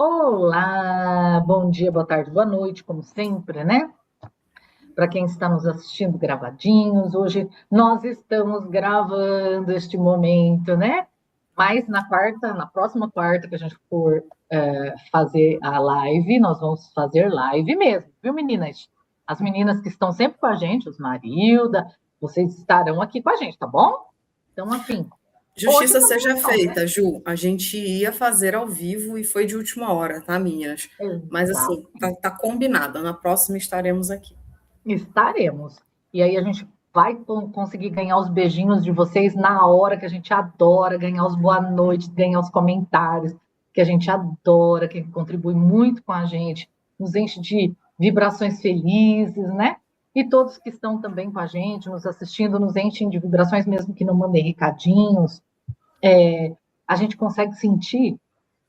Olá, bom dia, boa tarde, boa noite, como sempre, né? Para quem está nos assistindo gravadinhos, hoje nós estamos gravando este momento, né? Mas na próxima quarta que a gente for fazer a live, nós vamos fazer live mesmo, viu, meninas? As meninas que estão sempre com a gente, os Marilda, vocês estarão aqui com a gente, tá bom? Então, assim, hoje Justiça também seja não, né? feita, Ju. A gente ia fazer ao vivo e foi de última hora, tá, minhas? Mas Exato. assim, tá combinado. Na próxima estaremos aqui. Estaremos. E aí a gente vai conseguir ganhar os beijinhos de vocês na hora que a gente adora, ganhar os boa noite, ganhar os comentários que a gente adora, que contribui muito com a gente, nos enche de vibrações felizes, né? E todos que estão também com a gente, nos assistindo, nos enchem de vibrações, mesmo que não mandem recadinhos. A gente consegue sentir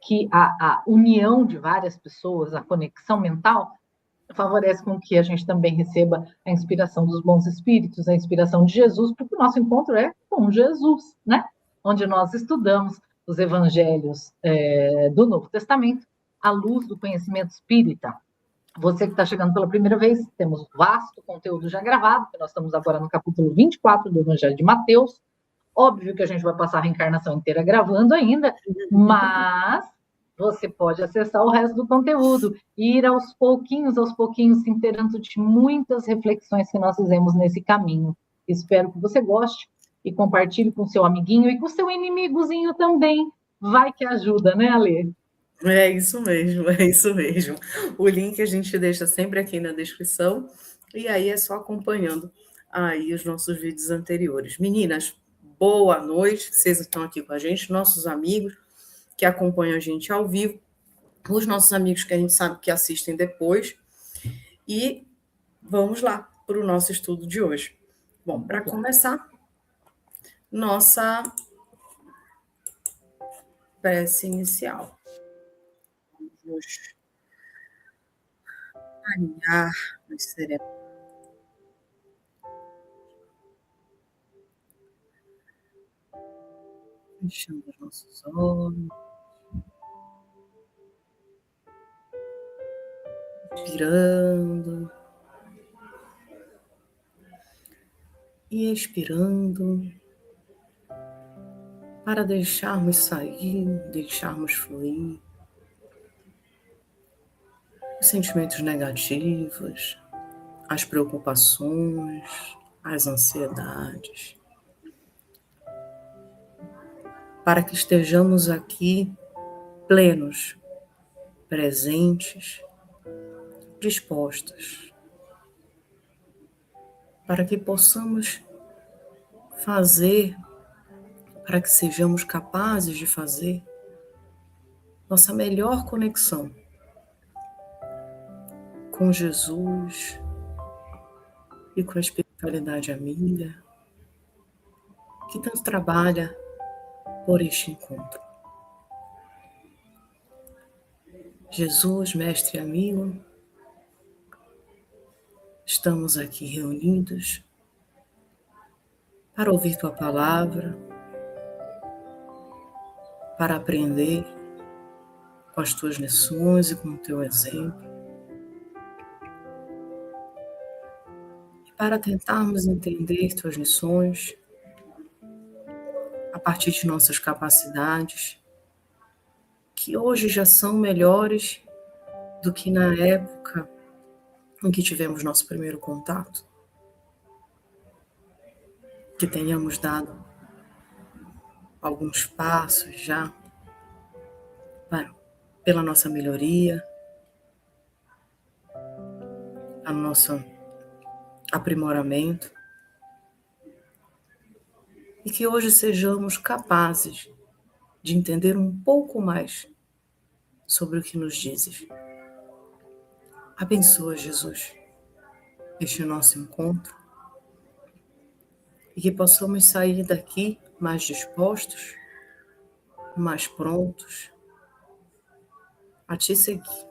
que a união de várias pessoas, a conexão mental, favorece com que a gente também receba a inspiração dos bons espíritos, a inspiração de Jesus, porque o nosso encontro é com Jesus, né? Onde nós estudamos os evangelhos do Novo Testamento à luz do conhecimento espírita. Você que está chegando pela primeira vez, temos vasto conteúdo já gravado, que nós estamos agora no capítulo 24 do Evangelho de Mateus. Óbvio que a gente vai passar a reencarnação inteira gravando ainda, mas você pode acessar o resto do conteúdo e ir aos pouquinhos, se inteirando de muitas reflexões que nós fizemos nesse caminho. Espero que você goste e compartilhe com seu amiguinho e com seu inimigozinho também. Vai que ajuda, né, Ale? É isso mesmo, é isso mesmo. O link a gente deixa sempre aqui na descrição e aí é só acompanhando aí os nossos vídeos anteriores. Meninas, boa noite, vocês estão aqui com a gente, nossos amigos que acompanham a gente ao vivo, os nossos amigos que a gente sabe que assistem depois e vamos lá para o nosso estudo de hoje. Bom, para começar, nossa prece inicial. Vamos alinhar os cerebros, fechando os nossos olhos, inspirando e expirando, para deixarmos sair, deixarmos fluir os sentimentos negativos, as preocupações, as ansiedades, para que estejamos aqui plenos, presentes, dispostos, para que possamos fazer, para que sejamos capazes de fazer nossa melhor conexão com Jesus e com a espiritualidade amiga, que tanto trabalha por este encontro. Jesus, mestre e amigo, estamos aqui reunidos para ouvir tua palavra, para aprender com as tuas lições e com o teu exemplo, e para tentarmos entender tuas lições a partir de nossas capacidades, que hoje já são melhores do que na época em que tivemos nosso primeiro contato. Que tenhamos dado alguns passos já pela nossa melhoria, a nosso aprimoramento, e que hoje sejamos capazes de entender um pouco mais sobre o que nos dizes. Abençoa, Jesus, este nosso encontro e que possamos sair daqui mais dispostos, mais prontos a te seguir.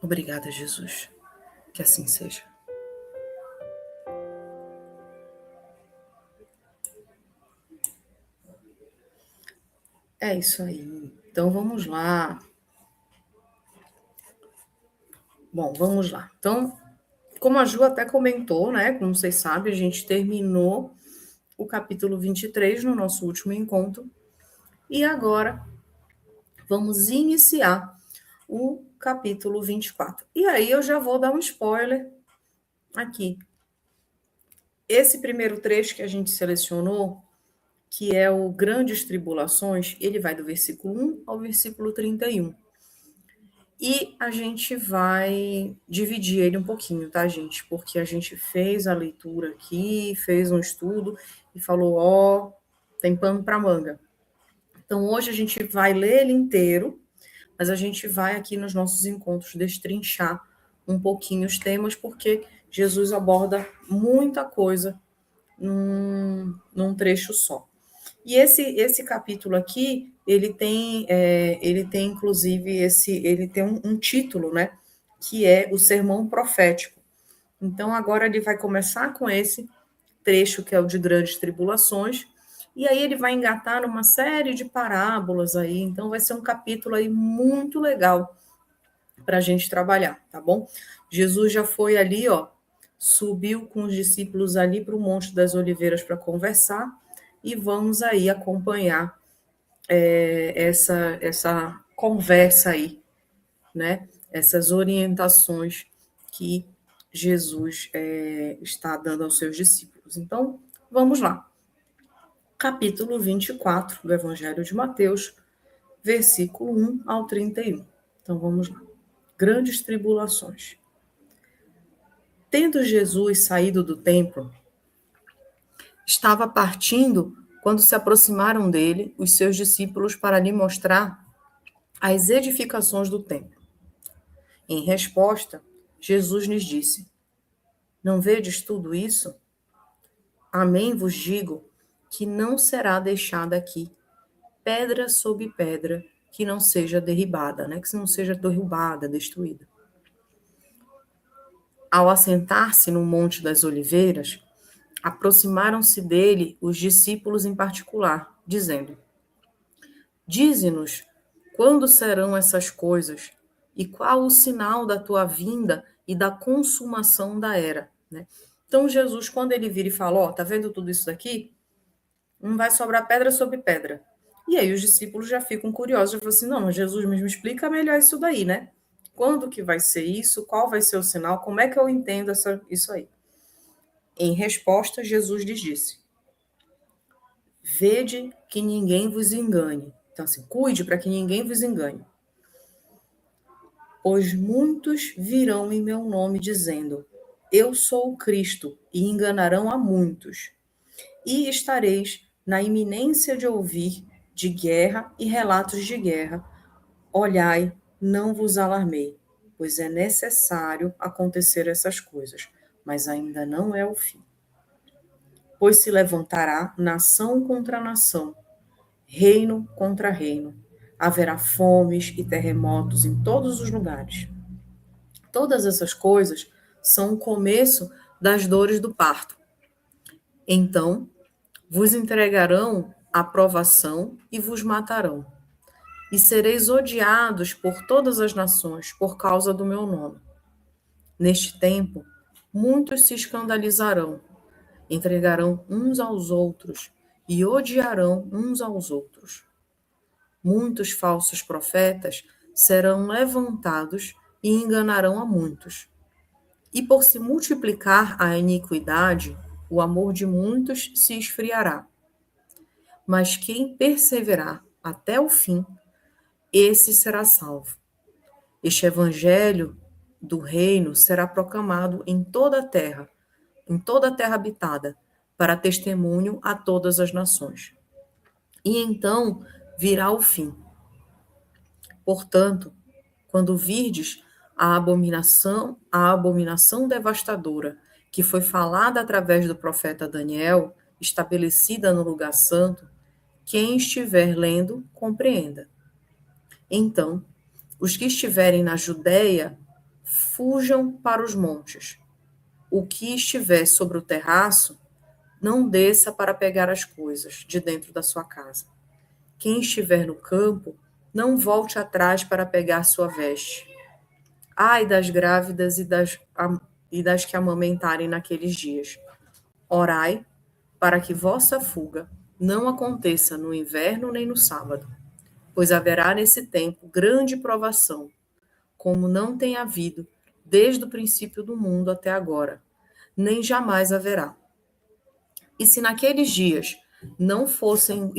Obrigada, Jesus. Que assim seja. É isso aí. Então, vamos lá. Bom, vamos lá. Então, como a Ju até comentou, né? Como vocês sabem, a gente terminou o capítulo 23 no nosso último encontro. E agora vamos iniciar o capítulo 24. E aí eu já vou dar um spoiler aqui. Esse primeiro trecho que a gente selecionou, que é o Grandes Tribulações, ele vai do versículo 1 ao versículo 31. E a gente vai dividir ele um pouquinho, tá, gente? Porque a gente fez a leitura aqui, fez um estudo e falou, ó, tem pano para manga. Então, hoje a gente vai ler ele inteiro, mas a gente vai aqui nos nossos encontros destrinchar um pouquinho os temas, porque Jesus aborda muita coisa num trecho só. E esse capítulo aqui, ele tem inclusive ele tem um título, né? Que é o Sermão Profético. Então agora ele vai começar com esse trecho que é o de grandes tribulações, e aí ele vai engatar uma série de parábolas aí. Então vai ser um capítulo aí muito legal para a gente trabalhar, tá bom? Jesus já foi ali, ó, subiu com os discípulos ali para o Monte das Oliveiras para conversar, e vamos aí acompanhar essa conversa aí, né? Essas orientações que Jesus está dando aos seus discípulos. Então, vamos lá. Capítulo 24 do Evangelho de Mateus, versículo 1 ao 31. Então, vamos lá. Grandes tribulações. Tendo Jesus saído do templo, estava partindo quando se aproximaram dele os seus discípulos para lhe mostrar as edificações do templo. Em resposta, Jesus lhes disse: Não vedes tudo isso? Amém vos digo que não será deixada aqui pedra sobre pedra que não seja derribada, né? Que não seja derrubada, destruída. Ao assentar-se no Monte das Oliveiras, aproximaram-se dele os discípulos em particular, dizendo: Dize-nos quando serão essas coisas e qual o sinal da tua vinda e da consumação da era, né? Então Jesus, quando ele vira e fala, ó, tá vendo tudo isso daqui? Não vai sobrar pedra sobre pedra. E aí os discípulos já ficam curiosos, já falam assim, não, mas Jesus me explica melhor isso daí, né? Quando que vai ser isso? Qual vai ser o sinal? Como é que eu entendo isso aí? Em resposta, Jesus lhes disse: Vede que ninguém vos engane. Então, assim, cuide para que ninguém vos engane. Pois muitos virão em meu nome dizendo, eu sou o Cristo, e enganarão a muitos. E estareis na iminência de ouvir de guerra e relatos de guerra. Olhai, não vos alarmei, pois é necessário acontecer essas coisas, mas ainda não é o fim. Pois se levantará nação contra nação, reino contra reino. Haverá fomes e terremotos em todos os lugares. Todas essas coisas são o começo das dores do parto. Então, vos entregarão à provação e vos matarão. E sereis odiados por todas as nações por causa do meu nome. Neste tempo, muitos se escandalizarão, entregarão uns aos outros e odiarão uns aos outros. Muitos falsos profetas serão levantados e enganarão a muitos. E por se multiplicar a iniquidade, o amor de muitos se esfriará. Mas quem perseverar até o fim, esse será salvo. Este evangelho do reino será proclamado em toda a terra habitada, para testemunho a todas as nações. E então virá o fim. Portanto, quando virdes a abominação devastadora que foi falada através do profeta Daniel, estabelecida no lugar santo, quem estiver lendo, compreenda. Então, os que estiverem na Judéia, fujam para os montes. O que estiver sobre o terraço, não desça para pegar as coisas de dentro da sua casa. Quem estiver no campo, Não volte atrás para pegar sua veste. Ai das grávidas e das que amamentarem naqueles dias. Orai para que vossa fuga não aconteça no inverno nem no sábado, pois haverá nesse tempo grande provação, como não tem havido desde o princípio do mundo até agora, nem jamais haverá. E se naqueles dias não fossem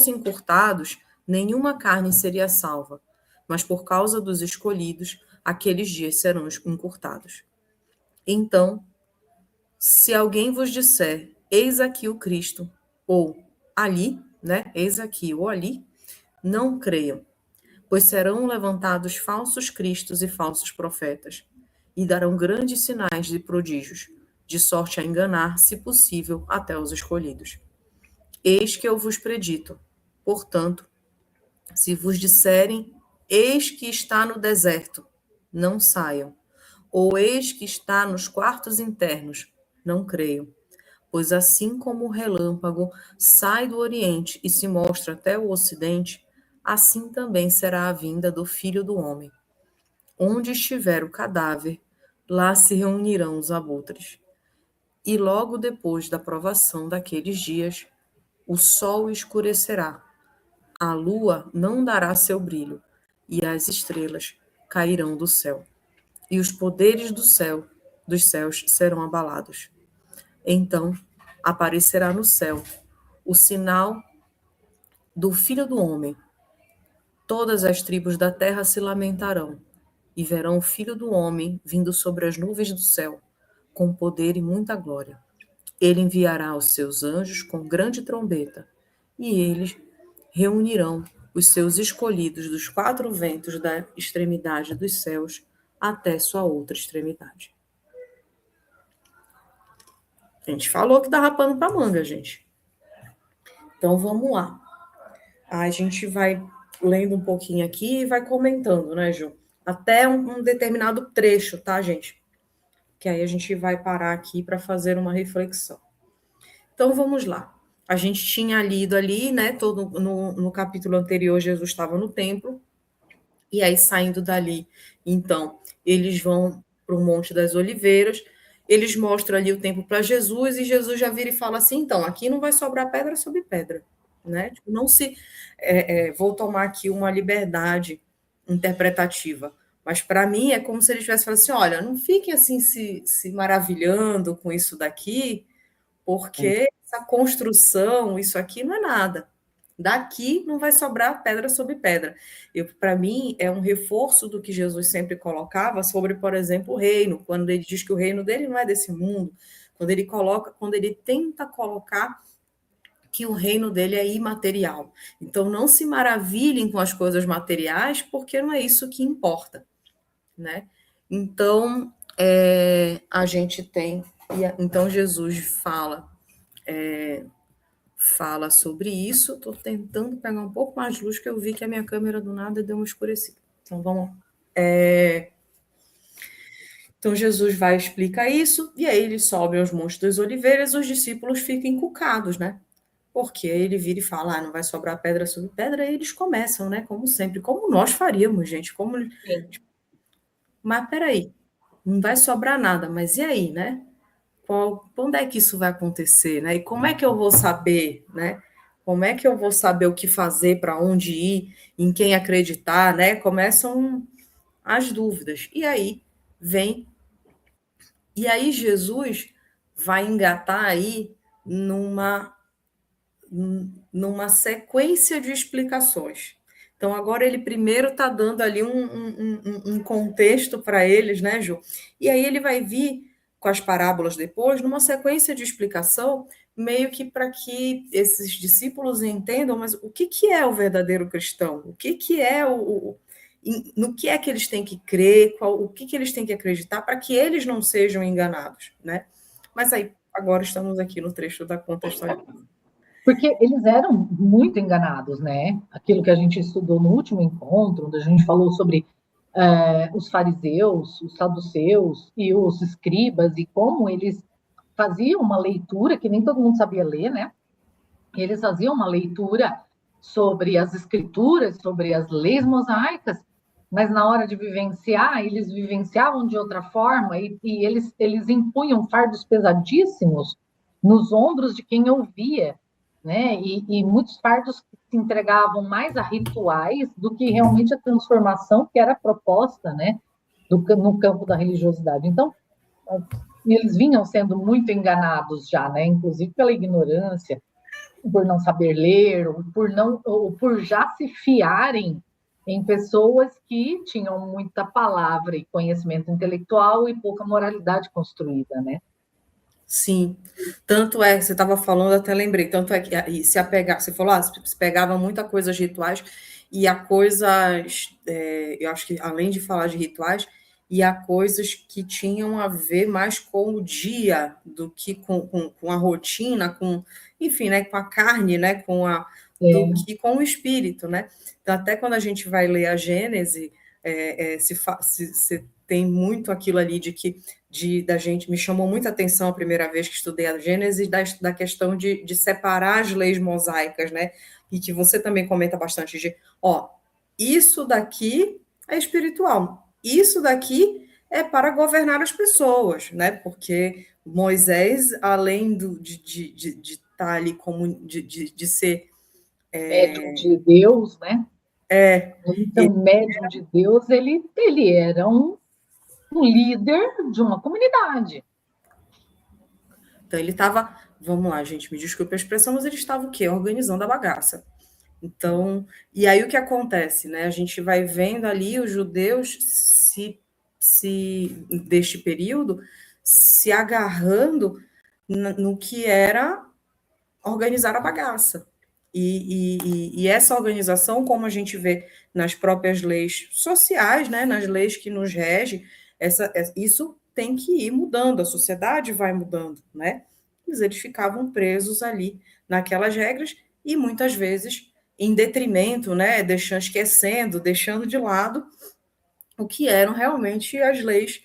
encurtados, nenhuma carne seria salva, mas por causa dos escolhidos, aqueles dias serão encurtados. Então, se alguém vos disser, eis aqui o Cristo, ou ali, né? Eis aqui ou ali, não creiam, pois serão levantados falsos cristos e falsos profetas, e darão grandes sinais e prodígios, de sorte a enganar, se possível, até os escolhidos. Eis que eu vos predito. Portanto, se vos disserem, eis que está no deserto, não saiam, ou eis que está nos quartos internos, não creiam. Pois assim como o relâmpago sai do Oriente e se mostra até o Ocidente, assim também será a vinda do Filho do Homem. Onde estiver o cadáver, lá se reunirão os abutres. E logo depois da provação daqueles dias, o sol escurecerá, a lua não dará seu brilho, e as estrelas cairão do céu, e os poderes dos céus serão abalados. Então aparecerá no céu o sinal do Filho do Homem. Todas as tribos da terra se lamentarão, e verão o Filho do Homem vindo sobre as nuvens do céu, com poder e muita glória. Ele enviará os seus anjos com grande trombeta, e eles reunirão os seus escolhidos dos quatro ventos da extremidade dos céus até sua outra extremidade. A gente falou que dava pano para manga, gente. Então vamos lá. A gente vai lendo um pouquinho aqui e vai comentando, né, Ju? Até um determinado trecho, tá, gente? Que aí a gente vai parar aqui para fazer uma reflexão. Então vamos lá. A gente tinha lido ali, né? Todo no capítulo anterior, Jesus estava no templo, e aí saindo dali, então, eles vão para o Monte das Oliveiras, eles mostram ali o templo para Jesus, e Jesus já vira e fala assim: então, aqui não vai sobrar pedra sobre pedra, né? Tipo, não se. Vou tomar aqui uma liberdade interpretativa. Mas para mim é como se ele estivesse falando assim: olha, não fiquem assim se maravilhando com isso daqui, porque essa construção, isso aqui não é nada. Daqui não vai sobrar pedra sobre pedra. Para mim, é um reforço do que Jesus sempre colocava sobre, por exemplo, o reino, quando ele diz que o reino dele não é desse mundo, quando ele tenta colocar que o reino dele é imaterial. Então, não se maravilhem com as coisas materiais, porque não é isso que importa, né? Então, a gente tem... Então, Jesus fala sobre isso. Estou tentando pegar um pouco mais de luz, que eu vi que a minha câmera do nada deu uma escurecida. Então, vamos lá. Então, Jesus vai explicar isso, e aí ele sobe aos Montes das Oliveiras, os discípulos ficam encucados, né? Porque ele vira e fala, não vai sobrar pedra sobre pedra, e eles começam, né? Como sempre, como nós faríamos, gente. Sim. Mas peraí, não vai sobrar nada, mas e aí, né? Quando é que isso vai acontecer, né? E como é que eu vou saber, né? Como é que eu vou saber o que fazer, para onde ir, em quem acreditar, né? Começam as dúvidas. E aí Jesus vai engatar aí numa sequência de explicações. Então, agora ele primeiro está dando ali um contexto para eles, né, Ju? E aí ele vai vir com as parábolas depois, numa sequência de explicação, meio que para que esses discípulos entendam, mas o que é o verdadeiro cristão? O que é no que é que eles têm que crer, o que eles têm que acreditar, para que eles não sejam enganados, né? Mas aí, agora estamos aqui no trecho da contextualização. Porque eles eram muito enganados, né? Aquilo que a gente estudou no último encontro, onde a gente falou sobre os fariseus, os saduceus e os escribas, e como eles faziam uma leitura, que nem todo mundo sabia ler, né? Eles faziam uma leitura sobre as escrituras, sobre as leis mosaicas, mas na hora de vivenciar, eles vivenciavam de outra forma e eles impunham fardos pesadíssimos nos ombros de quem ouvia, né? E muitos fardos que se entregavam mais a rituais do que realmente a transformação que era proposta, né? No campo da religiosidade. Então, eles vinham sendo muito enganados já, né? Inclusive pela ignorância, por não saber ler, ou por já se fiarem em pessoas que tinham muita palavra e conhecimento intelectual e pouca moralidade construída, né? Sim, tanto é, você estava falando, até lembrei, tanto é que se apegar, você falou, se pegava muita coisas rituais e a coisas, eu acho que além de falar de rituais, e a coisas que tinham a ver mais com o dia do que com a rotina, enfim, né, com a carne, né, do que com o espírito, né? Então, até quando a gente vai ler a Gênese, se tem muito aquilo ali da gente, me chamou muita atenção a primeira vez que estudei a Gênesis, da questão de separar as leis mosaicas, né? E que você também comenta bastante isso daqui é espiritual, isso daqui é para governar as pessoas, né? Porque Moisés, além de estar ali como de ser médium de Deus, né? Então, médium de Deus, ele era um líder de uma comunidade. Então, ele estava, vamos lá, gente, me desculpe a expressão, mas ele estava o quê? Organizando a bagaça. Então, e aí o que acontece, né? A gente vai vendo ali os judeus deste período, se agarrando no que era organizar a bagaça. E essa organização, como a gente vê nas próprias leis sociais, né, nas leis que nos regem, isso tem que ir mudando, a sociedade vai mudando, né? Mas eles ficavam presos ali naquelas regras e muitas vezes em detrimento, né, esquecendo, deixando de lado o que eram realmente as leis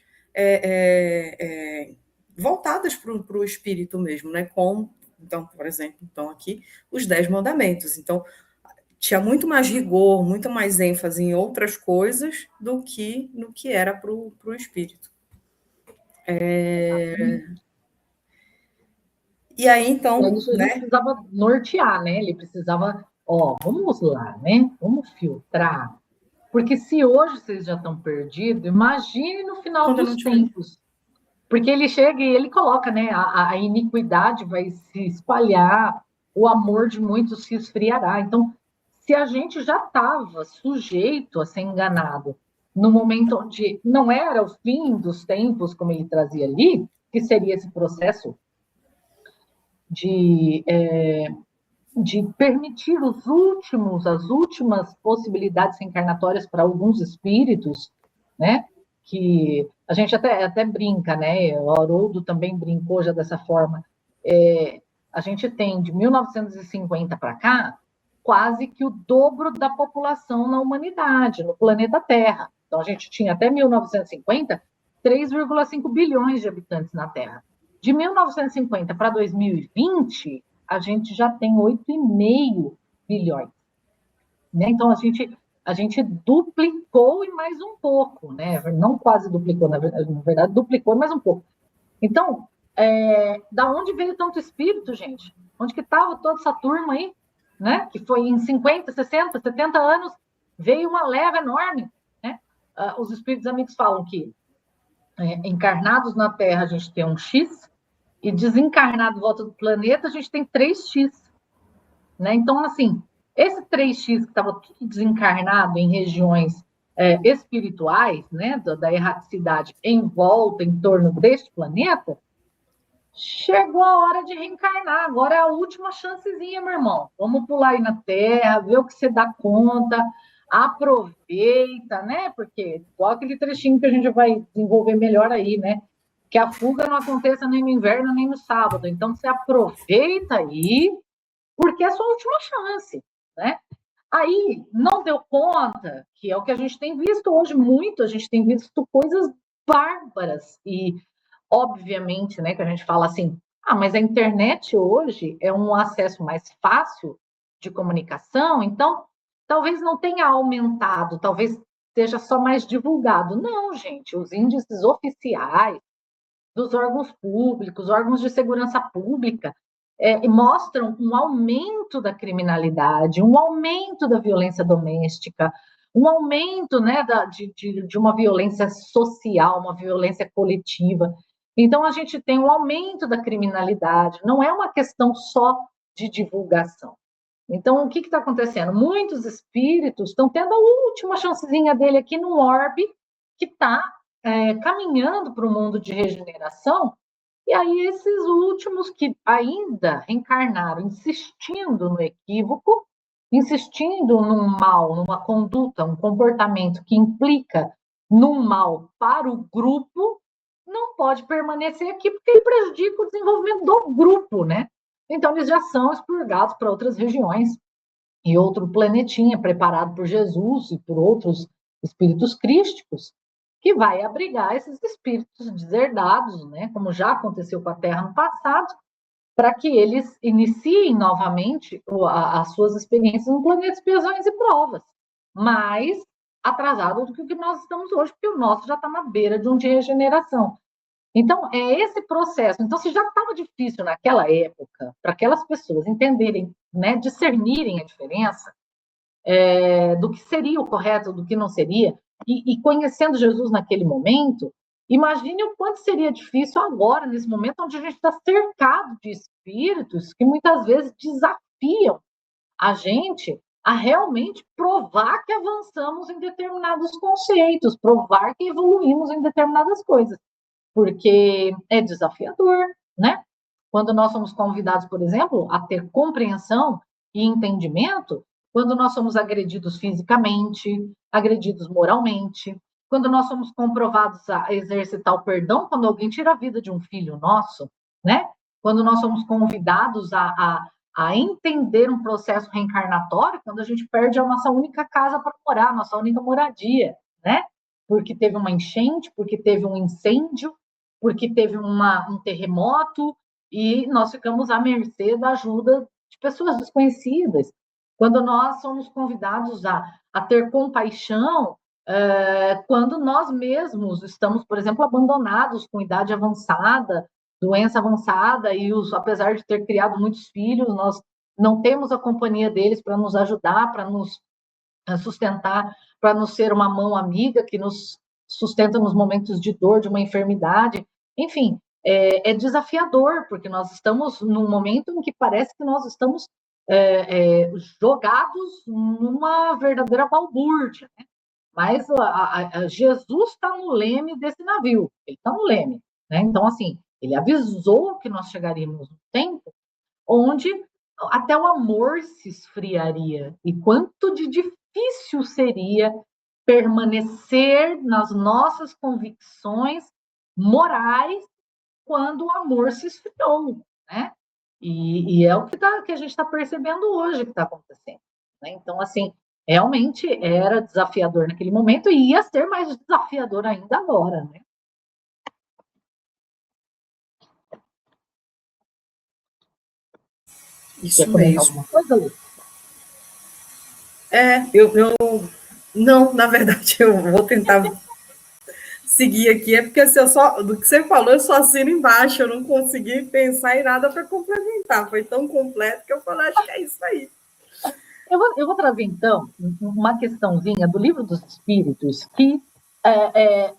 voltadas para o espírito mesmo, né? Então, por exemplo, aqui os 10 mandamentos. Então, tinha muito mais rigor, muito mais ênfase em outras coisas do que no que era para o espírito. E aí, então, isso ele precisava nortear, né? Ele precisava, vamos lá, né? Vamos filtrar. Porque se hoje vocês já estão perdidos, imagine no final dos tempos. Porque ele chega e ele coloca, né? A iniquidade vai se espalhar, o amor de muitos se esfriará. Então, se a gente já estava sujeito a ser enganado no momento onde não era o fim dos tempos, como ele trazia ali, que seria esse processo de permitir as últimas possibilidades reencarnatórias para alguns espíritos, né? Que a gente até brinca, né? O Haroldo também brincou já dessa forma. A gente tem de 1950 para cá quase que o dobro da população na humanidade, no planeta Terra. Então a gente tinha até 1950 3,5 bilhões de habitantes na Terra. De 1950 para 2020, a gente já tem 8,5 bilhões. Né? Então, a gente duplicou e mais um pouco, né? Não quase duplicou, na verdade, duplicou e mais um pouco. Então, da onde veio tanto espírito, gente? Onde que estava toda essa turma aí? Né? Que foi em 50, 60, 70 anos, veio uma leva enorme. Né? Os espíritos amigos falam que encarnados na Terra a gente tem um X, e desencarnado em volta do planeta, a gente tem 3x. Né? Então, assim, esse 3x que estava tudo desencarnado em regiões espirituais, né, da erraticidade em volta, em torno deste planeta, chegou a hora de reencarnar. Agora é a última chancezinha, meu irmão. Vamos pular aí na Terra, ver o que você dá conta, aproveita, né? Porque igual aquele trechinho que a gente vai desenvolver melhor aí, né? Que a fuga não aconteça nem no inverno, nem no sábado. Então, você aproveita aí, porque é a sua última chance, né? Aí, não deu conta, que é o que a gente tem visto hoje muito, a gente tem visto coisas bárbaras. E, obviamente, né, que a gente fala assim, mas a internet hoje é um acesso mais fácil de comunicação, então talvez não tenha aumentado, talvez seja só mais divulgado. Não, gente, os índices oficiais dos órgãos públicos, órgãos de segurança pública, mostram um aumento da criminalidade, um aumento da violência doméstica, um aumento, né, de uma violência social, uma violência coletiva. Então, a gente tem um aumento da criminalidade, não é uma questão só de divulgação. Então, o que está acontecendo? Muitos espíritos estão tendo a última chancezinha dele aqui no orbe, que está caminhando para o mundo de regeneração, e aí esses últimos que ainda reencarnaram, insistindo no equívoco, insistindo num mal, numa conduta, um comportamento que implica num mal para o grupo, não pode permanecer aqui porque ele prejudica o desenvolvimento do grupo, né? Então eles já são expurgados para outras regiões e outro planetinha preparado por Jesus e por outros espíritos crísticos, que vai abrigar esses espíritos deserdados, né, como já aconteceu com a Terra no passado, para que eles iniciem novamente as suas experiências no planeta de expiações e provas, mais atrasado do que o que nós estamos hoje, porque o nosso já está na beira de um de regeneração. Então, é esse processo. Então, se já estava difícil naquela época, para aquelas pessoas entenderem, né, discernirem a diferença do que seria o correto, do que não seria, e conhecendo Jesus naquele momento, imagine o quanto seria difícil agora, nesse momento onde a gente está cercado de espíritos que muitas vezes desafiam a gente a realmente provar que avançamos em determinados conceitos, provar que evoluímos em determinadas coisas, porque é desafiador, né? Quando nós somos convidados, por exemplo, a ter compreensão e entendimento, quando nós somos agredidos fisicamente, agredidos moralmente, quando nós somos comprovados a exercitar o perdão quando alguém tira a vida de um filho nosso, né? Quando nós somos convidados a entender um processo reencarnatório, quando a gente perde a nossa única casa para morar, a nossa única moradia, né? Porque teve uma enchente, porque teve um incêndio, porque teve um terremoto, e nós ficamos à mercê da ajuda de pessoas desconhecidas. Quando nós somos convidados a ter compaixão, quando nós mesmos estamos, por exemplo, abandonados com idade avançada, doença avançada, e apesar de ter criado muitos filhos, nós não temos a companhia deles para nos ajudar, para nos sustentar, para nos ser uma mão amiga que nos sustenta nos momentos de dor, de uma enfermidade. Enfim, é desafiador, porque nós estamos num momento em que parece que nós estamos jogados numa verdadeira balbúrdia, né? Mas Jesus está no leme desse navio, ele está no leme, né? Então, assim, ele avisou que nós chegaríamos no tempo onde até o amor se esfriaria, e quanto de difícil seria permanecer nas nossas convicções morais quando o amor se esfriou, né? E é o que a gente está percebendo hoje que está acontecendo, né? Então, assim, realmente era desafiador naquele momento e ia ser mais desafiador ainda agora, né? Isso Quer comentar mesmo. alguma coisa, Lu? Não, na verdade, eu vou tentar seguir aqui, é porque assim, do que você falou, eu só assino embaixo, eu não consegui pensar em nada para complementar, foi tão completo que eu falei, acho que é isso aí. Eu vou trazer, então, uma questãozinha do Livro dos Espíritos, que é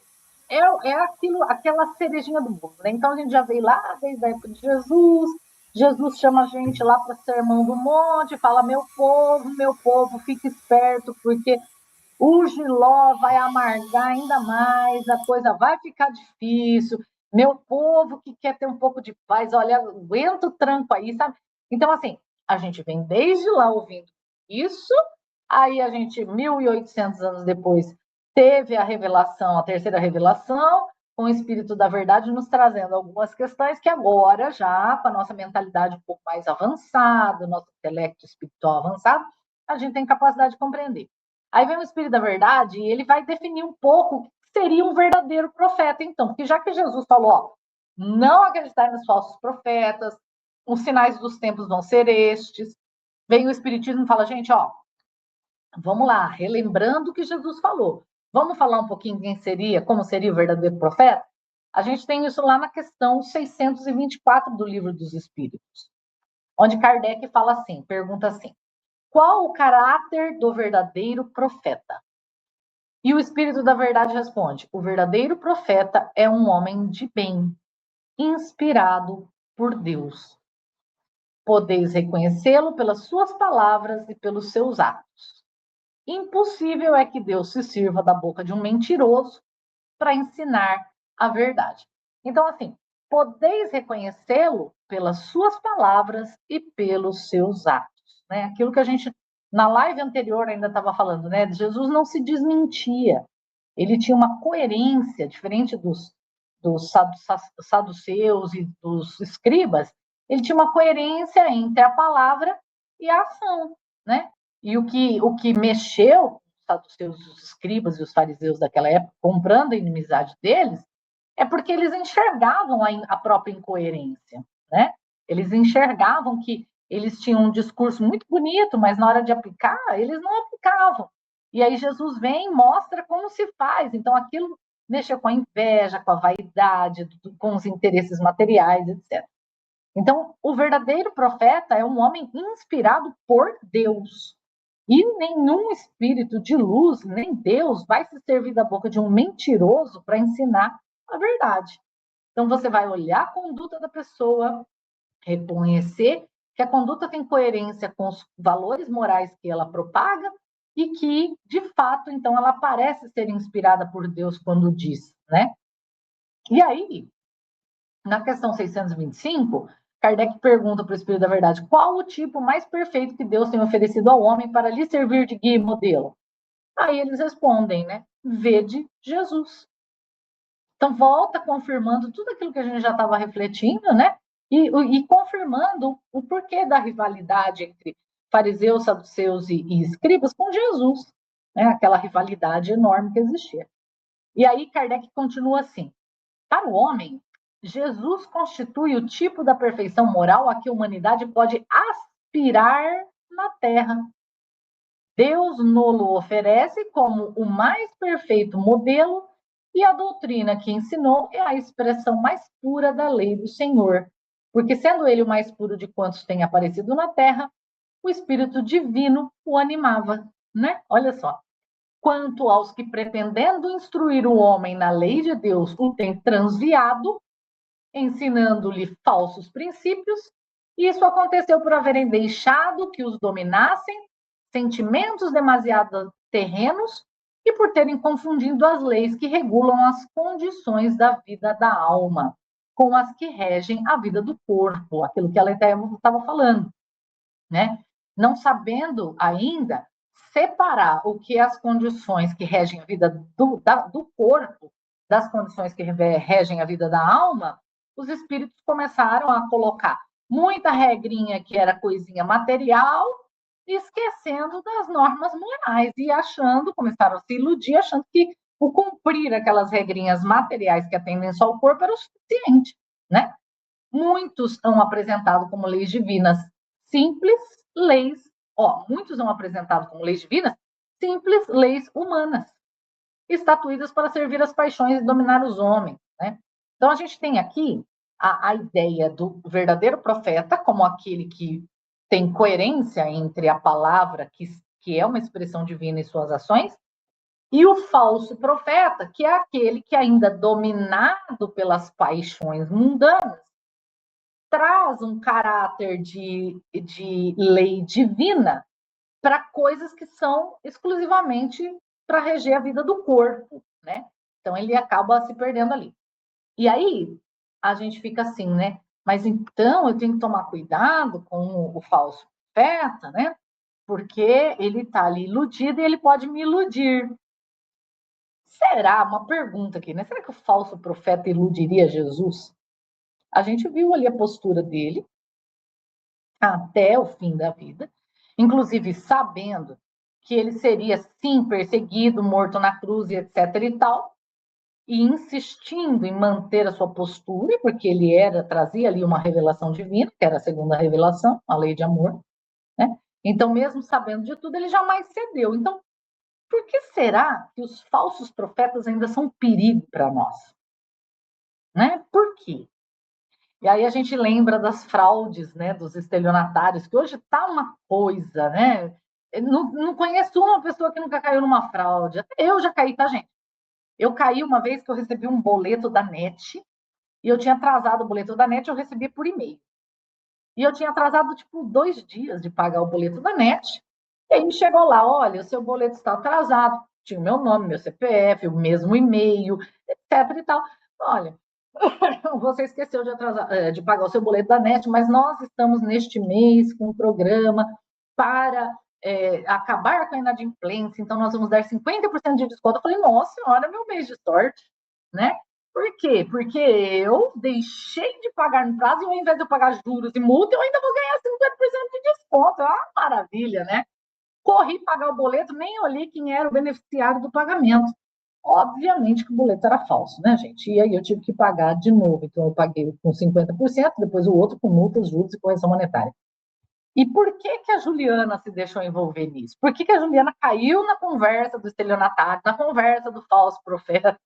aquela cerejinha do bolo, né? Então, a gente já veio lá desde a época de Jesus, Jesus chama a gente lá para o Sermão do Monte, fala, meu povo, fique esperto, porque o giló vai amargar ainda mais, a coisa vai ficar difícil, meu povo que quer ter um pouco de paz, olha, aguenta o tranco aí, sabe? Então, assim, a gente vem desde lá ouvindo isso, aí a gente, 1.800 anos depois, teve a revelação, a terceira revelação, com o Espírito da Verdade nos trazendo algumas questões que agora, já com a nossa mentalidade um pouco mais avançada, nosso intelecto espiritual avançado, a gente tem capacidade de compreender. Aí vem o Espírito da Verdade e ele vai definir um pouco o que seria um verdadeiro profeta, então, porque já que Jesus falou, ó, não acreditar nos falsos profetas, os sinais dos tempos vão ser estes, vem o Espiritismo e fala, gente, ó, vamos lá, relembrando o que Jesus falou. Vamos falar um pouquinho como seria o verdadeiro profeta? A gente tem isso lá na questão 624 do Livro dos Espíritos, onde Kardec fala assim, pergunta assim, qual o caráter do verdadeiro profeta? E o Espírito da Verdade responde, o verdadeiro profeta é um homem de bem, inspirado por Deus. Podeis reconhecê-lo pelas suas palavras e pelos seus atos. Impossível é que Deus se sirva da boca de um mentiroso para ensinar a verdade. Então, assim, podeis reconhecê-lo pelas suas palavras e pelos seus atos. Né? Aquilo que a gente, na live anterior, ainda estava falando, né? Jesus não se desmentia. Ele tinha uma coerência, diferente dos saduceus e dos escribas, ele tinha uma coerência entre a palavra e a ação, né? E o que mexeu os saduceus, os escribas e os fariseus daquela época, comprando a inimizade deles, é porque eles enxergavam a própria incoerência, né? Eles enxergavam que eles tinham um discurso muito bonito, mas na hora de aplicar, eles não aplicavam. E aí Jesus vem e mostra como se faz. Então, aquilo mexe com a inveja, com a vaidade, com os interesses materiais, etc. Então, o verdadeiro profeta é um homem inspirado por Deus. E nenhum espírito de luz, nem Deus, vai se servir da boca de um mentiroso para ensinar a verdade. Então, você vai olhar a conduta da pessoa, reconhecer que a conduta tem coerência com os valores morais que ela propaga e que, de fato, então, ela parece ser inspirada por Deus quando diz, né? E aí, na questão 625, Kardec pergunta para o Espírito da Verdade, qual o tipo mais perfeito que Deus tem oferecido ao homem para lhe servir de guia e modelo? Aí eles respondem, né? Vede Jesus. Então, volta confirmando tudo aquilo que a gente já estava refletindo, né? E confirmando o porquê da rivalidade entre fariseus, saduceus e escribas com Jesus, né? Aquela rivalidade enorme que existia. E aí Kardec continua assim, para o homem, Jesus constitui o tipo da perfeição moral a que a humanidade pode aspirar na Terra. Deus nolo oferece como o mais perfeito modelo e a doutrina que ensinou é a expressão mais pura da lei do Senhor. Porque, sendo ele o mais puro de quantos têm aparecido na terra, o Espírito Divino o animava, né? Olha só. Quanto aos que, pretendendo instruir o homem na lei de Deus, o têm transviado, ensinando-lhe falsos princípios, isso aconteceu por haverem deixado que os dominassem sentimentos demasiado terrenos e por terem confundido as leis que regulam as condições da vida da alma com as que regem a vida do corpo, aquilo que ela estava falando, né? Não sabendo ainda separar o que é as condições que regem a vida do corpo das condições que regem a vida da alma, os espíritos começaram a colocar muita regrinha que era coisinha material, esquecendo das normas morais e começaram a se iludir, achando que o cumprir aquelas regrinhas materiais que atendem só o corpo era o suficiente, né? Muitos são apresentados como leis divinas simples, muitos são apresentados como leis divinas simples, leis humanas, estatuídas para servir as paixões e dominar os homens, né? Então a gente tem aqui a ideia do verdadeiro profeta como aquele que tem coerência entre a palavra, que é uma expressão divina, e suas ações, e o falso profeta, que é aquele que, ainda dominado pelas paixões mundanas, traz um caráter de lei divina para coisas que são exclusivamente para reger a vida do corpo, né? Então ele acaba se perdendo ali. E aí a gente fica assim, né? Mas então eu tenho que tomar cuidado com o falso profeta, né? Porque ele está ali iludido e ele pode me iludir. Será? Uma pergunta aqui, né? Será que o falso profeta iludiria Jesus? A gente viu ali a postura dele até o fim da vida, inclusive sabendo que ele seria, sim, perseguido, morto na cruz, e etc. e tal, e insistindo em manter a sua postura, porque ele trazia ali uma revelação divina, que era a segunda revelação, a lei de amor, né? Então, mesmo sabendo de tudo, ele jamais cedeu. Então, por que será que os falsos profetas ainda são um perigo para nós? Né? Por quê? E aí a gente lembra das fraudes, né, dos estelionatários, que hoje está uma coisa, né? Eu não conheço uma pessoa que nunca caiu numa fraude. Até eu já caí, tá, gente? Eu caí uma vez que eu recebi um boleto da NET, e eu tinha atrasado o boleto da NET, eu recebi por e-mail. E eu tinha atrasado, tipo, 2 dias de pagar o boleto da NET. E aí me chegou lá, olha, o seu boleto está atrasado. Tinha o meu nome, meu CPF, o mesmo e-mail, etc e tal. Olha, você esqueceu de pagar o seu boleto da NET, mas nós estamos neste mês com um programa para acabar com a inadimplência, então nós vamos dar 50% de desconto. Eu falei, nossa senhora, meu mês de sorte, né? Por quê? Porque eu deixei de pagar no prazo e ao invés de eu pagar juros e multa, eu ainda vou ganhar 50% de desconto. Ah, maravilha, né? Corri pagar o boleto, nem olhei quem era o beneficiário do pagamento. Obviamente que o boleto era falso, né, gente? E aí eu tive que pagar de novo. Então eu paguei com 50%, depois o outro com multas, juros e correção monetária. E por que que a Juliana se deixou envolver nisso? Por que que a Juliana caiu na conversa do estelionatário, na conversa do falso profeta?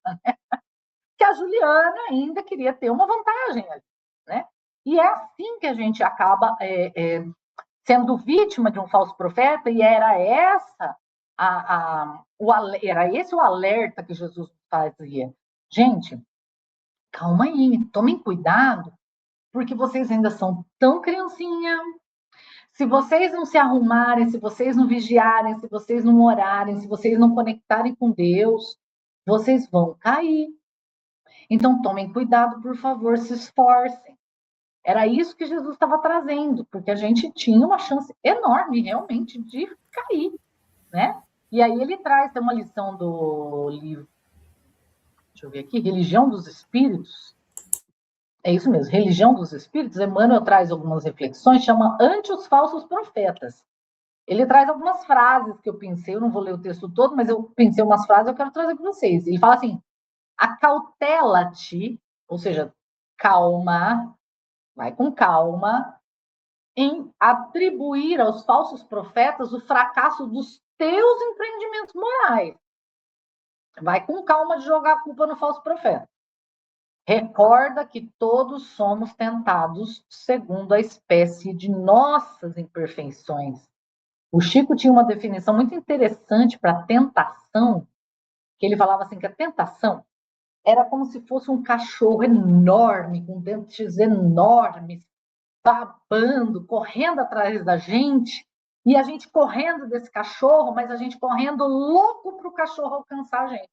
Que a Juliana ainda queria ter uma vantagem ali, né? E é assim que a gente acaba sendo vítima de um falso profeta, e era era esse o alerta que Jesus fazia. Gente, calma aí, tomem cuidado, porque vocês ainda são tão criancinha. Se vocês não se arrumarem, se vocês não vigiarem, se vocês não orarem, se vocês não conectarem com Deus, vocês vão cair. Então, tomem cuidado, por favor, se esforcem. Era isso que Jesus estava trazendo, porque a gente tinha uma chance enorme, realmente, de cair, né? E aí ele traz, tem uma lição do livro, deixa eu ver aqui, Religião dos Espíritos. É isso mesmo, Religião dos Espíritos. Emmanuel traz algumas reflexões, chama Ante os Falsos Profetas. Ele traz algumas frases que eu pensei, eu não vou ler o texto todo, mas eu pensei umas frases, eu quero trazer para vocês. Ele fala assim: acautela-te, ou seja, calma, vai com calma, em atribuir aos falsos profetas o fracasso dos teus empreendimentos morais. Vai com calma de jogar a culpa no falso profeta. Recorda que todos somos tentados segundo a espécie de nossas imperfeições. O Chico tinha uma definição muito interessante para tentação, que ele falava assim que a tentação era como se fosse um cachorro enorme, com dentes enormes, babando, correndo atrás da gente, e a gente correndo desse cachorro, mas a gente correndo louco para o cachorro alcançar a gente.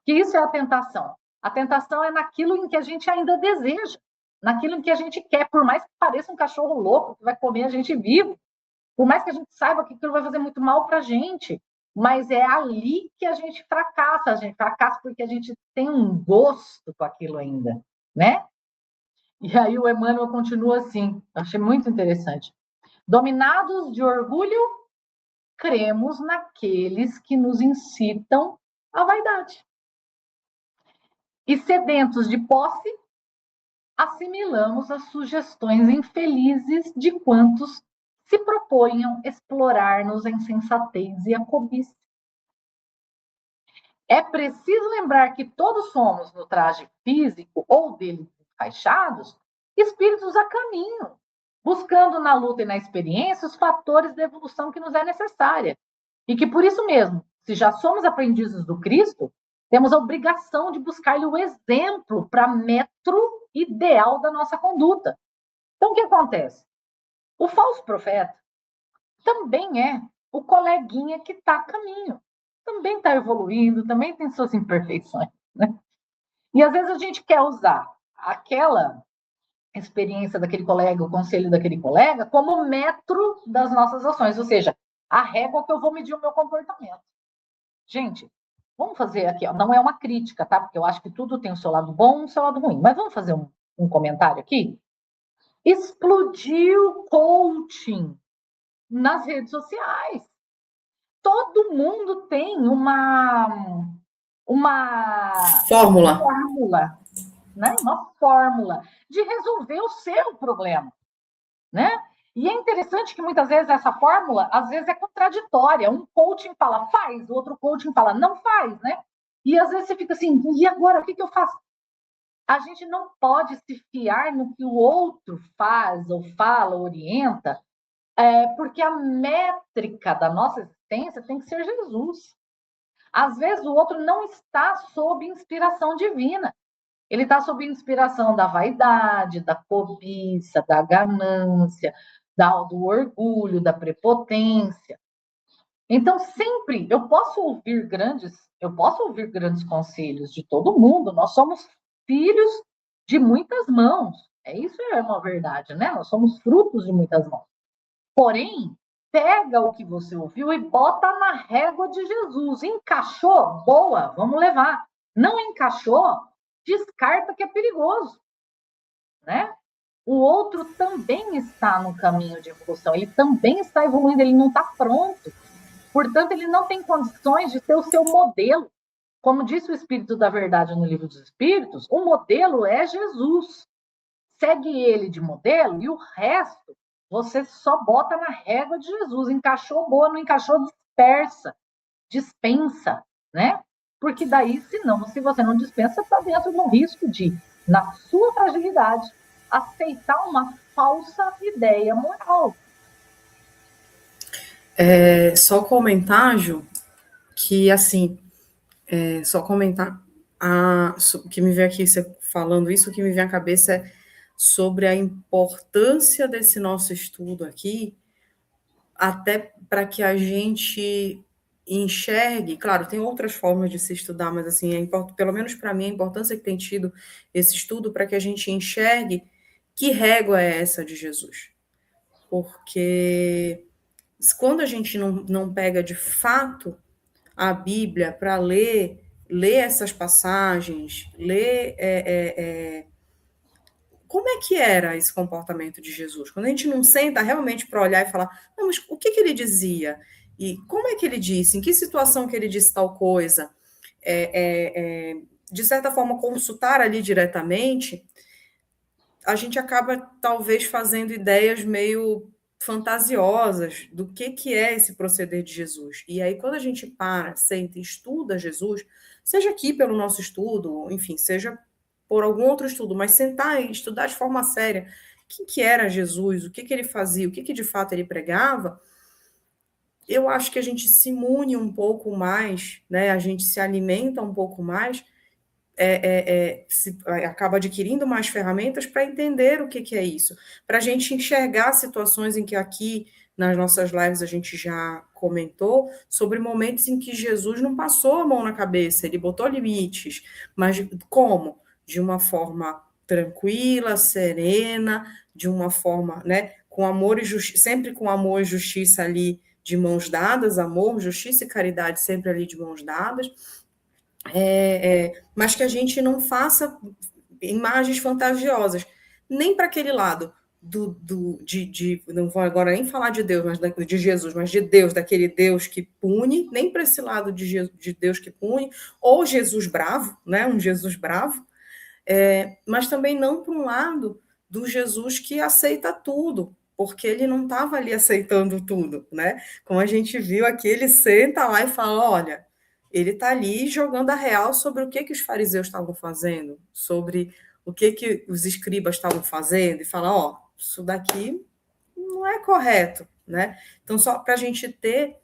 Que isso é a tentação. A tentação é naquilo em que a gente ainda deseja, naquilo em que a gente quer, por mais que pareça um cachorro louco que vai comer a gente vivo, por mais que a gente saiba que aquilo vai fazer muito mal para a gente, mas é ali que a gente fracassa porque a gente tem um gosto com aquilo ainda, né? E aí o Emmanuel continua assim, achei muito interessante. Dominados de orgulho, cremos naqueles que nos incitam à vaidade. E sedentos de posse, assimilamos as sugestões infelizes de quantos se proponham explorar-nos a insensatez e a cobiça. É preciso lembrar que todos somos, no traje físico ou dele enfaixados, espíritos a caminho, buscando na luta e na experiência os fatores da evolução que nos é necessária. E que por isso mesmo, se já somos aprendizes do Cristo, temos a obrigação de buscar-lhe o exemplo para metro ideal da nossa conduta. Então, o que acontece? O falso profeta também é o coleguinha que está a caminho. Também está evoluindo, também tem suas imperfeições. Né? E às vezes a gente quer usar aquela experiência daquele colega, o conselho daquele colega, como metro das nossas ações, ou seja, a régua que eu vou medir o meu comportamento. Gente, vamos fazer aqui, ó, não é uma crítica, tá? Porque eu acho que tudo tem o seu lado bom e o seu lado ruim, mas vamos fazer um comentário aqui? Explodiu coaching nas redes sociais. Todo mundo tem uma Fórmula. né? Uma fórmula de resolver o seu problema, né? E é interessante que muitas vezes essa fórmula, às vezes, é contraditória. Um coaching fala faz, o outro coaching fala não faz, né? E às vezes você fica assim, e agora, o que eu faço? A gente não pode se fiar no que o outro faz, ou fala, ou orienta, porque a métrica da nossa existência tem que ser Jesus. Às vezes o outro não está sob inspiração divina. Ele está sob inspiração da vaidade, da cobiça, da ganância, do orgulho, da prepotência. Então, sempre eu posso ouvir grandes conselhos de todo mundo. Nós somos filhos de muitas mãos. Isso é uma verdade, né? Nós somos frutos de muitas mãos. Porém, pega o que você ouviu e bota na régua de Jesus. Encaixou? Boa, vamos levar. Não encaixou? Descarta que é perigoso, né? O outro também está no caminho de evolução, ele também está evoluindo, ele não está pronto. Portanto, ele não tem condições de ser o seu modelo. Como disse o Espírito da Verdade no Livro dos Espíritos, o modelo é Jesus. Segue ele de modelo e o resto você só bota na régua de Jesus. Encaixou, boa, não encaixou, dispensa, né? Porque daí, se você não dispensa, está dentro de um risco de, na sua fragilidade, aceitar uma falsa ideia moral. Só comentar, Ju, que assim, só comentar que me vem aqui, você falando isso, o que me vem à cabeça é sobre a importância desse nosso estudo aqui, até para que a gente enxergue, claro, tem outras formas de se estudar, mas assim, pelo menos para mim, a importância que tem tido esse estudo para que a gente enxergue que régua é essa de Jesus. Porque quando a gente não pega de fato a Bíblia para ler essas passagens, ler como é que era esse comportamento de Jesus? Quando a gente não senta realmente para olhar e falar, não, mas o que ele dizia? E como é que ele disse? Em que situação que ele disse tal coisa? De certa forma, consultar ali diretamente, a gente acaba talvez fazendo ideias meio fantasiosas do que é esse proceder de Jesus. E aí, quando a gente para, senta e estuda Jesus, seja aqui pelo nosso estudo, enfim, seja por algum outro estudo, mas sentar e estudar de forma séria quem que era Jesus, o que ele fazia, o que de fato ele pregava, eu acho que a gente se imune um pouco mais, né? A gente se alimenta um pouco mais, acaba adquirindo mais ferramentas para entender o que é isso, para a gente enxergar situações em que aqui nas nossas lives a gente já comentou sobre momentos em que Jesus não passou a mão na cabeça, ele botou limites, mas como? De uma forma tranquila, serena, de uma forma, né, com amor e justiça, sempre com amor e justiça ali de mãos dadas, amor, justiça e caridade sempre ali de mãos dadas, mas que a gente não faça imagens fantasiosas, nem para aquele lado não vou agora nem falar de Deus, mas de Jesus, mas de Deus, daquele Deus que pune, nem para esse lado de Deus que pune, ou Jesus bravo, né, um Jesus bravo, mas também não para um lado do Jesus que aceita tudo, porque ele não estava ali aceitando tudo, né? Como a gente viu aqui, ele senta lá e fala, olha, ele está ali jogando a real sobre o que os fariseus estavam fazendo, sobre o que os escribas estavam fazendo, e fala, ó, isso daqui não é correto, né? Então, só para a gente ter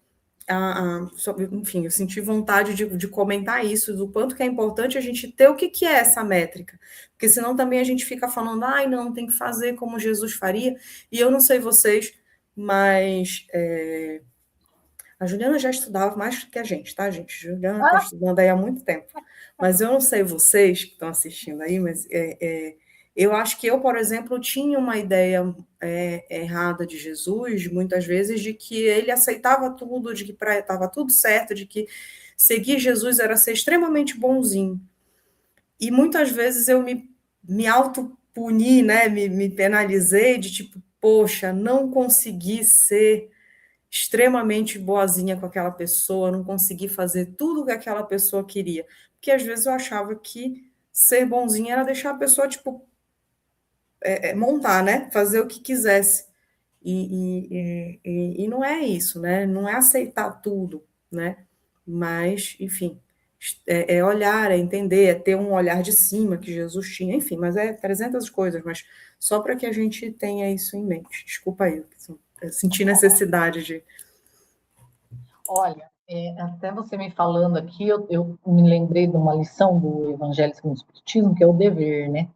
enfim, eu senti vontade de comentar isso, do quanto que é importante a gente ter o que é essa métrica, porque senão também a gente fica falando, ai, não, tem que fazer como Jesus faria, e eu não sei vocês, mas a Juliana já estudava mais que a gente, tá, gente? A Juliana está estudando aí há muito tempo, mas eu não sei vocês que estão assistindo aí, mas eu acho que eu, por exemplo, tinha uma ideia errada de Jesus, muitas vezes, de que ele aceitava tudo, de que estava tudo certo, de que seguir Jesus era ser extremamente bonzinho. E muitas vezes eu me autopuni, né? Me penalizei de tipo, poxa, não consegui ser extremamente boazinha com aquela pessoa, não consegui fazer tudo que aquela pessoa queria. Porque às vezes eu achava que ser bonzinha era deixar a pessoa, tipo, montar, né? Fazer o que quisesse. E não é isso, né? Não é aceitar tudo, né? Mas, enfim, é olhar, é entender, é ter um olhar de cima que Jesus tinha, enfim, mas é 300 coisas, mas só para que a gente tenha isso em mente. Desculpa aí, eu senti necessidade de... Olha, até você me falando aqui, eu me lembrei de uma lição do Evangelho segundo o Espiritismo, que é o dever, né?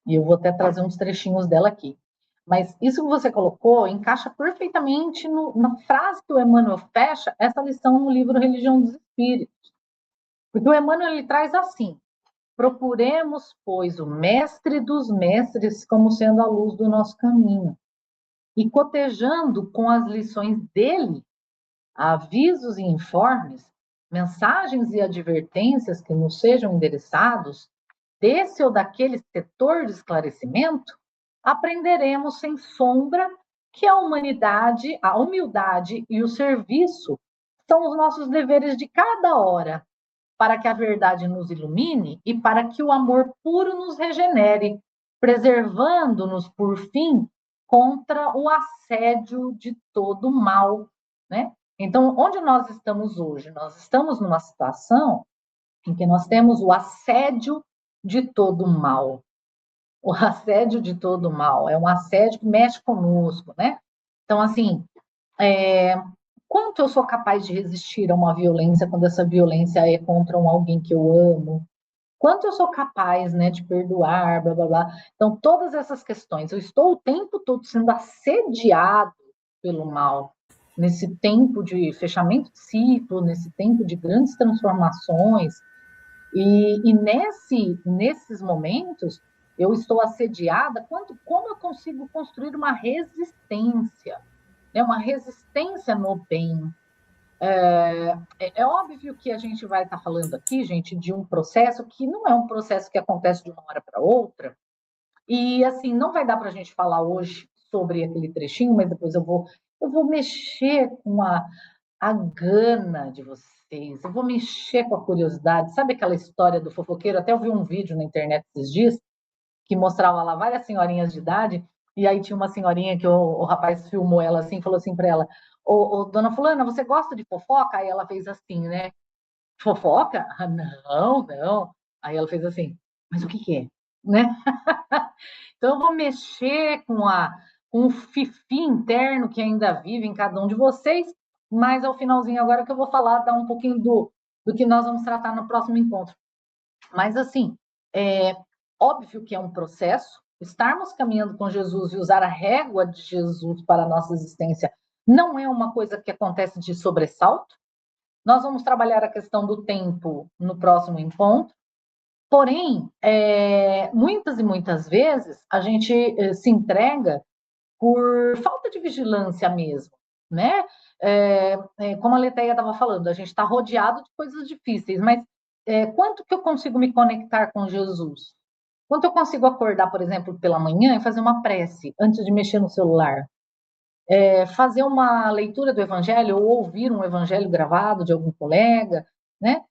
E eu vou até trazer uns trechinhos dela aqui. Mas isso que você colocou encaixa perfeitamente na frase que o Emmanuel fecha essa lição no livro Religião dos Espíritos. Porque o Emmanuel ele traz assim: procuremos, pois, o mestre dos mestres como sendo a luz do nosso caminho. E cotejando com as lições dele, avisos e informes, mensagens e advertências que nos sejam endereçados, desse ou daquele setor de esclarecimento, aprenderemos sem sombra que a humanidade, a humildade e o serviço são os nossos deveres de cada hora, para que a verdade nos ilumine e para que o amor puro nos regenere, preservando-nos, por fim, contra o assédio de todo mal, né? Então, onde nós estamos hoje? Nós estamos numa situação em que nós temos o assédio de todo mal. O assédio de todo mal é um assédio que mexe conosco, né? Então, assim, quanto eu sou capaz de resistir a uma violência quando essa violência é contra alguém que eu amo? Quanto eu sou capaz, né, de perdoar, blá, blá, blá. Então, todas essas questões, eu estou o tempo todo sendo assediado pelo mal, nesse tempo de fechamento de ciclo, nesse tempo de grandes transformações, e nesses momentos, eu estou assediada, como eu consigo construir uma resistência, né, uma resistência no bem. É óbvio que a gente vai estar falando aqui, gente, de um processo que não é um processo que acontece de uma hora para outra, e assim, não vai dar para a gente falar hoje sobre aquele trechinho, mas depois eu vou mexer com a gana de vocês, eu vou mexer com a curiosidade. Sabe aquela história do fofoqueiro? Até eu vi um vídeo na internet esses dias que mostrava lá várias senhorinhas de idade, e aí tinha uma senhorinha que o rapaz filmou ela assim, falou assim para ela: ô, dona fulana, você gosta de fofoca? Aí ela fez assim, né? Fofoca? Ah, não, não. Aí ela fez assim, mas o que que é? Né? Então eu vou mexer com o fifi interno que ainda vive em cada um de vocês, mas ao finalzinho agora que eu vou falar, dar um pouquinho do que nós vamos tratar no próximo encontro. Mas assim, é óbvio que é um processo, estarmos caminhando com Jesus e usar a régua de Jesus para a nossa existência não é uma coisa que acontece de sobressalto. Nós vamos trabalhar a questão do tempo no próximo encontro. Porém, muitas e muitas vezes a gente se entrega por falta de vigilância mesmo, né? Como a Leteia estava falando, a gente está rodeado de coisas difíceis, mas quanto que eu consigo me conectar com Jesus? Quanto eu consigo acordar, por exemplo, pela manhã e fazer uma prece antes de mexer no celular? Fazer uma leitura do Evangelho ou ouvir um Evangelho gravado de algum colega, né?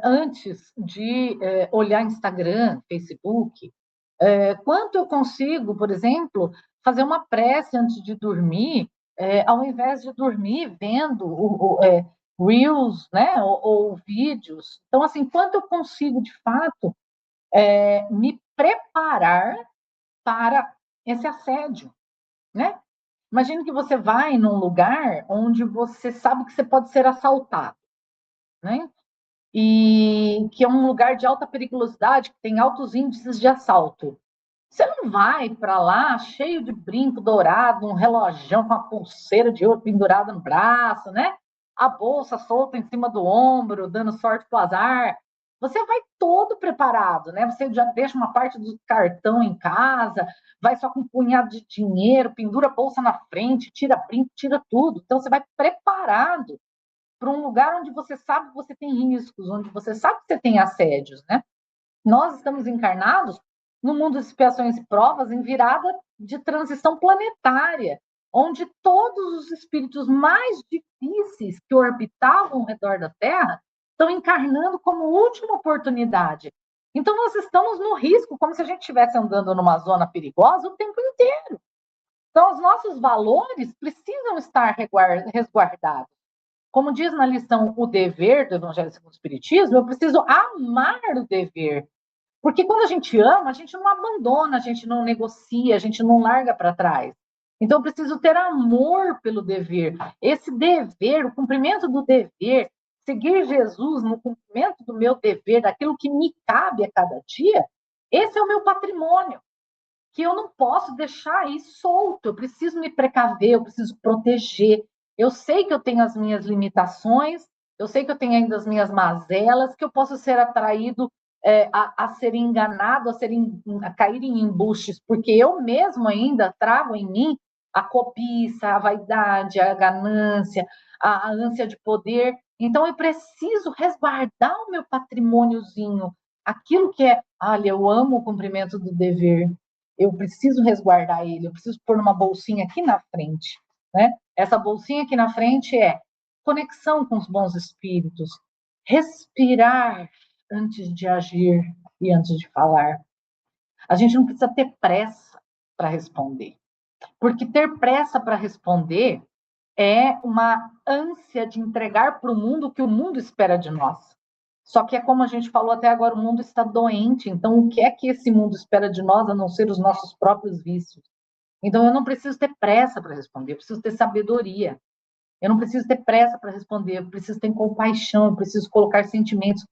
Antes de olhar Instagram, Facebook. Quanto eu consigo, por exemplo, fazer uma prece antes de dormir, ao invés de dormir vendo Reels, né? Ou vídeos. Então, assim, quanto eu consigo, de fato, me preparar para esse assédio, né? Imagine que você vai num lugar onde você sabe que você pode ser assaltado, né? E que é um lugar de alta periculosidade, que tem altos índices de assalto. Você não vai para lá cheio de brinco dourado, um relógio com a pulseira de ouro pendurada no braço, né? A bolsa solta em cima do ombro, dando sorte pro azar. Você vai todo preparado, né? Você já deixa uma parte do cartão em casa, vai só com um punhado de dinheiro, pendura a bolsa na frente, tira brinco, tira tudo. Então você vai preparado para um lugar onde você sabe que você tem riscos, onde você sabe que você tem assédios, né? Nós estamos encarnados no mundo de expiações e provas em virada de transição planetária, onde todos os espíritos mais difíceis que orbitavam ao redor da Terra estão encarnando como última oportunidade. Então, nós estamos no risco, como se a gente estivesse andando numa zona perigosa o tempo inteiro. Então, os nossos valores precisam estar resguardados. Como diz na lição O Dever do Evangelho segundo o Espiritismo, eu preciso amar o dever. Porque quando a gente ama, a gente não abandona, a gente não negocia, a gente não larga para trás. Então, eu preciso ter amor pelo dever. Esse dever, o cumprimento do dever, seguir Jesus no cumprimento do meu dever, daquilo que me cabe a cada dia, esse é o meu patrimônio, que eu não posso deixar aí solto. Eu preciso me precaver, eu preciso proteger. Eu sei que eu tenho as minhas limitações, eu sei que eu tenho ainda as minhas mazelas, que eu posso ser atraído a ser enganado, a cair em embustes, porque eu mesmo ainda trago em mim a cobiça, a vaidade, a ganância, a ânsia de poder. Então, eu preciso resguardar o meu patrimôniozinho, aquilo que é, olha, eu amo o cumprimento do dever, eu preciso resguardar ele, eu preciso pôr numa bolsinha aqui na frente, né? Essa bolsinha aqui na frente é conexão com os bons espíritos, respirar antes de agir e antes de falar. A gente não precisa ter pressa para responder, porque ter pressa para responder é uma ânsia de entregar para o mundo o que o mundo espera de nós. Só que é como a gente falou até agora, o mundo está doente, então o que é que esse mundo espera de nós a não ser os nossos próprios vícios? Então eu não preciso ter pressa para responder, eu preciso ter sabedoria. Eu não preciso ter pressa para responder, eu preciso ter compaixão, eu preciso colocar sentimentos,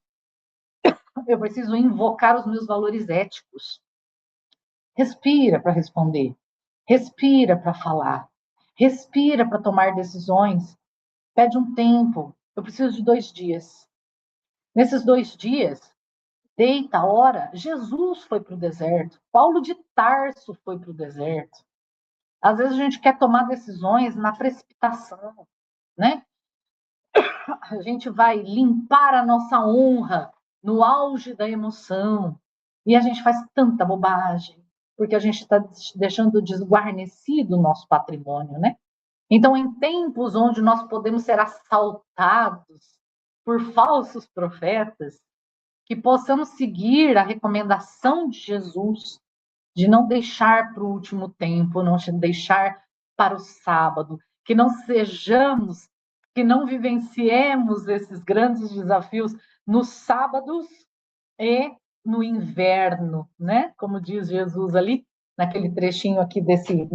eu preciso invocar os meus valores éticos. Respira para responder, respira para falar, respira para tomar decisões, pede um tempo, eu preciso de 2 dias. Nesses 2 dias, deita, ora. Jesus foi para o deserto, Paulo de Tarso foi para o deserto. Às vezes a gente quer tomar decisões na precipitação, né? A gente vai limpar a nossa honra no auge da emoção e a gente faz tanta bobagem, porque a gente está deixando desguarnecido o nosso patrimônio, né? Então, em tempos onde nós podemos ser assaltados por falsos profetas, que possamos seguir a recomendação de Jesus de não deixar para o último tempo, não deixar para o sábado, que não sejamos, que não vivenciemos esses grandes desafios nos sábados e no inverno, né? Como diz Jesus ali, naquele trechinho aqui desse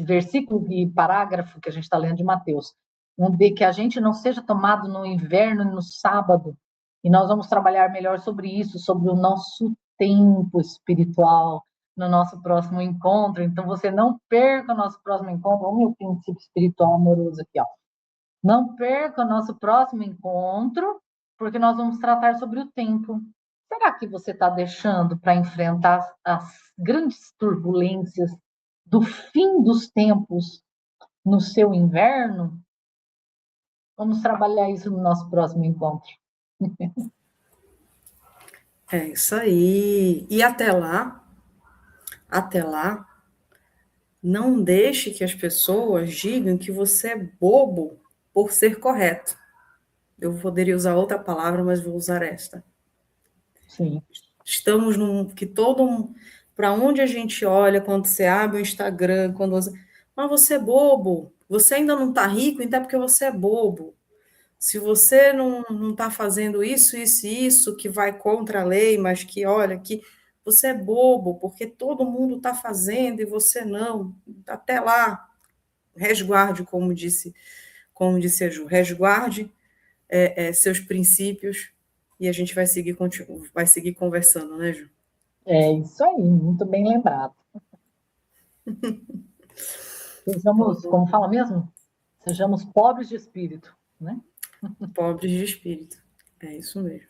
versículo e parágrafo que a gente está lendo de Mateus, onde que a gente não seja tomado no inverno e no sábado, e nós vamos trabalhar melhor sobre isso, sobre o nosso tempo espiritual, no nosso próximo encontro. Então, você não perca o nosso próximo encontro. Olha o meu princípio espiritual amoroso aqui, ó. Não perca o nosso próximo encontro, porque nós vamos tratar sobre o tempo. Será que você está deixando para enfrentar as grandes turbulências do fim dos tempos no seu inverno? Vamos trabalhar isso no nosso próximo encontro. É isso aí. E até lá, não deixe que as pessoas digam que você é bobo por ser correto. Eu poderia usar outra palavra, mas vou usar esta. Sim. Estamos num que para onde a gente olha quando você abre o Instagram, quando você, mas você é bobo. Você ainda não está rico, então é porque você é bobo. Se você não está fazendo isso, que vai contra a lei, mas que, olha, que você é bobo, porque todo mundo está fazendo e você não. Até lá, resguarde, como disse a Ju, resguarde seus princípios e a gente vai seguir conversando, né, Ju? É isso aí, muito bem lembrado. Sejamos, como fala mesmo? Sejamos pobres de espírito, né? Pobres de espírito. É isso mesmo.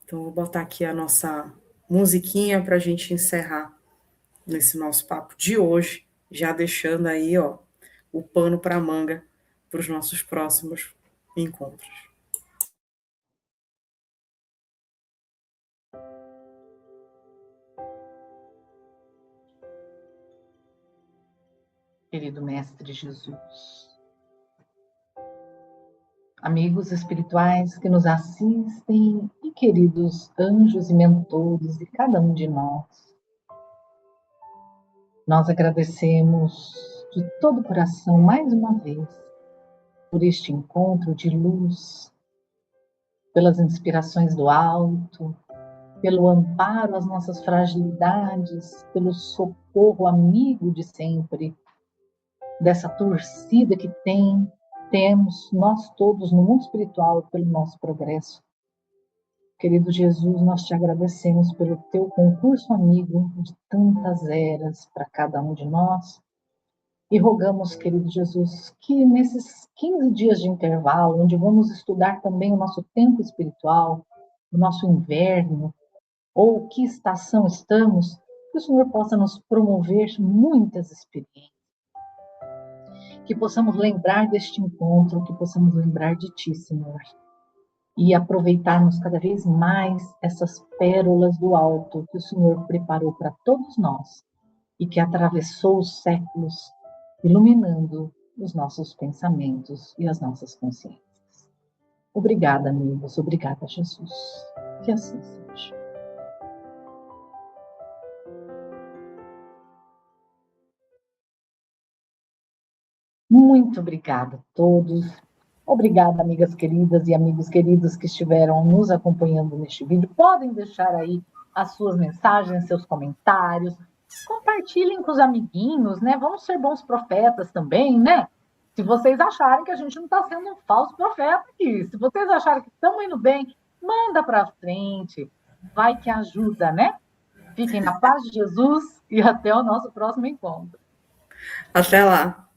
Então, vou botar aqui a nossa musiquinha para a gente encerrar nesse nosso papo de hoje, já deixando aí, ó, o pano para a manga para os nossos próximos encontros. Querido Mestre Jesus, amigos espirituais que nos assistem e queridos anjos e mentores de cada um de nós, Nós agradecemos de todo o coração, mais uma vez, por este encontro de luz, pelas inspirações do alto, pelo amparo às nossas fragilidades, pelo socorro amigo de sempre, dessa torcida que temos nós todos no mundo espiritual pelo nosso progresso. Querido Jesus, nós te agradecemos pelo teu concurso amigo de tantas eras para cada um de nós e rogamos, querido Jesus, que nesses 15 dias de intervalo, onde vamos estudar também o nosso tempo espiritual, o nosso inverno, ou que estação estamos, que o Senhor possa nos promover muitas experiências, que possamos lembrar deste encontro, que possamos lembrar de Ti, Senhor, e aproveitarmos cada vez mais essas pérolas do alto que o Senhor preparou para todos nós e que atravessou os séculos, iluminando os nossos pensamentos e as nossas consciências. Obrigada, amigos. Obrigada, Jesus. Que assim seja. Muito obrigada a todos. Obrigada, amigas queridas e amigos queridos que estiveram nos acompanhando neste vídeo. Podem deixar aí as suas mensagens, seus comentários. Compartilhem com os amiguinhos, né? Vamos ser bons profetas também, né? Se vocês acharem que a gente não está sendo um falso profeta aqui, se vocês acharem que estamos indo bem, manda para frente. Vai que ajuda, né? Fiquem na paz de Jesus e até o nosso próximo encontro. Até lá.